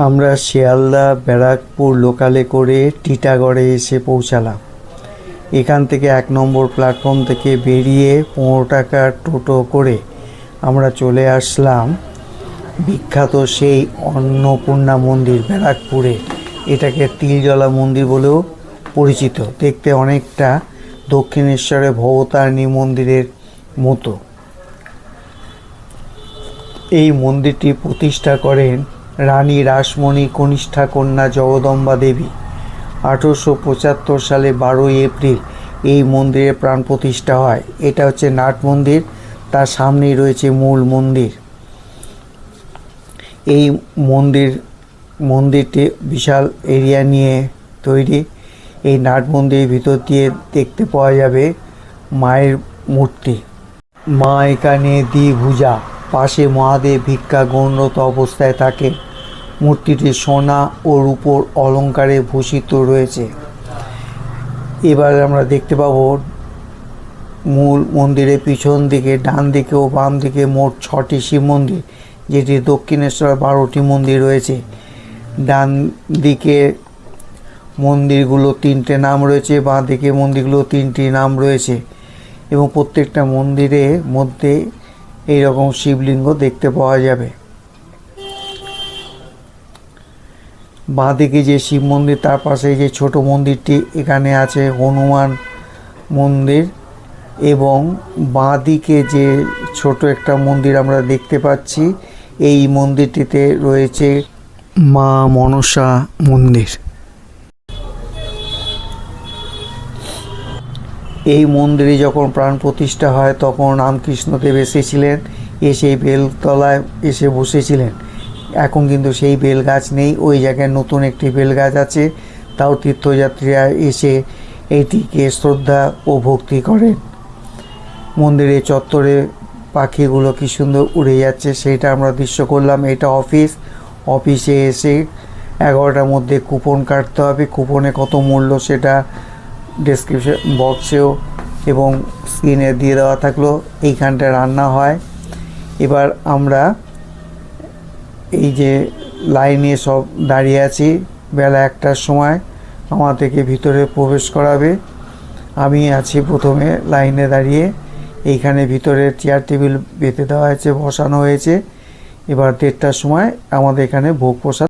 আমরা শিয়ালদা ব্যারাকপুর লোকালে করে টিটাগড়ে এসে পৌঁছালাম। এখান থেকে 1 নম্বর প্ল্যাটফর্ম থেকে বেরিয়ে 15 টাকার টোটো করে আমরা চলে আসলাম বিখ্যাত সেই অন্নপূর্ণা মন্দির ব্যারাকপুরে। এটাকে তিলজলা মন্দির বলেও পরিচিত। দেখতে অনেকটা দক্ষিণেশ্বরের ভবতারিণী মন্দিরের মতো। এই মন্দিরটি প্রতিষ্ঠা করেন রানী রাসমণি কনিষ্ঠা কন্যা জগদম্বা দেবী। 1875 সালে 12 এপ্রিল এই মন্দিরের প্রাণ প্রতিষ্ঠা হয়। এটা হচ্ছে নাট মন্দির, তার সামনেই রয়েছে মূল মন্দির। এই মন্দিরটি বিশাল এরিয়া নিয়ে তৈরি। এই নাট মন্দিরের ভিতর দিয়ে দেখতে পাওয়া যাবে মায়ের মূর্তি। মা এখানে দ্বিভুজা, পাশে মহাদেব ভিক্ষা গ্রহণরত অবস্থায় থাকে। মূর্তিটি সোনা ও রূপোর অলঙ্কারে ভূষিত রয়েছে। এবার আমরা দেখতে পাবো মূল মন্দিরের পিছন দিকে, ডান দিকে ও বাম দিকে মোট 6টি শিব মন্দির, যেটি দক্ষিণেশ্বর 12টি মন্দির রয়েছে। ডান দিকে মন্দিরগুলো 3টে নাম রয়েছে, বাঁ দিকে মন্দিরগুলো 3টি নাম রয়েছে এবং প্রত্যেকটা মন্দিরের মধ্যে এইরকম শিবলিঙ্গ দেখতে পাওয়া যাবে। বাঁ দিকে যে শিব মন্দির, তার পাশে যে ছোট মন্দিরটি, এখানে আছে হনুমান মন্দির। এবং বাঁ দিকে যে ছোট একটা মন্দির আমরা দেখতে পাচ্ছি, এই মন্দিরটিতে রয়েছে মা মনসা মন্দির। এই মন্দিরে যখন প্রাণ প্রতিষ্ঠা হয় তখন রামকৃষ্ণদেব এসেছিলেন, এসে বেলতলায় এসে বসেছিলেন। এখন কিন্তু সেই বেল গাছ নেই, ওই জায়গায় নতুন একটি বেল গাছ আছে। তাও তীর্থযাত্রীরা এসে এটিকে শ্রদ্ধা ও ভক্তি করেন। মন্দিরের চত্বরে পাখিগুলো কি সুন্দর উড়ে যাচ্ছে, সেইটা আমরা দৃশ্য করলাম। এটা অফিসে এসে 11টার মধ্যে কুপন কাটতে হবে। কুপনে কত মূল্য সেটা ডেসক্রিপশন বক্সেও এবং স্ক্রিনে দিয়ে দেওয়া থাকলো। এইখানটা রান্না হয়। এবার আমরা এই যে লাইনে সব দাঁড়িয়ে আছি, বেলা 1টার সময় আমাদেরকে ভিতরে প্রবেশ করাবে। আমি আছি প্রথমে লাইনে দাঁড়িয়ে। এইখানে ভিতরে চেয়ার টেবিল বেঁধে দেওয়া হয়েছে, বসানো হয়েছে। এবার 1:30টার সময় আমাদের এখানে ভোগ প্রসাদ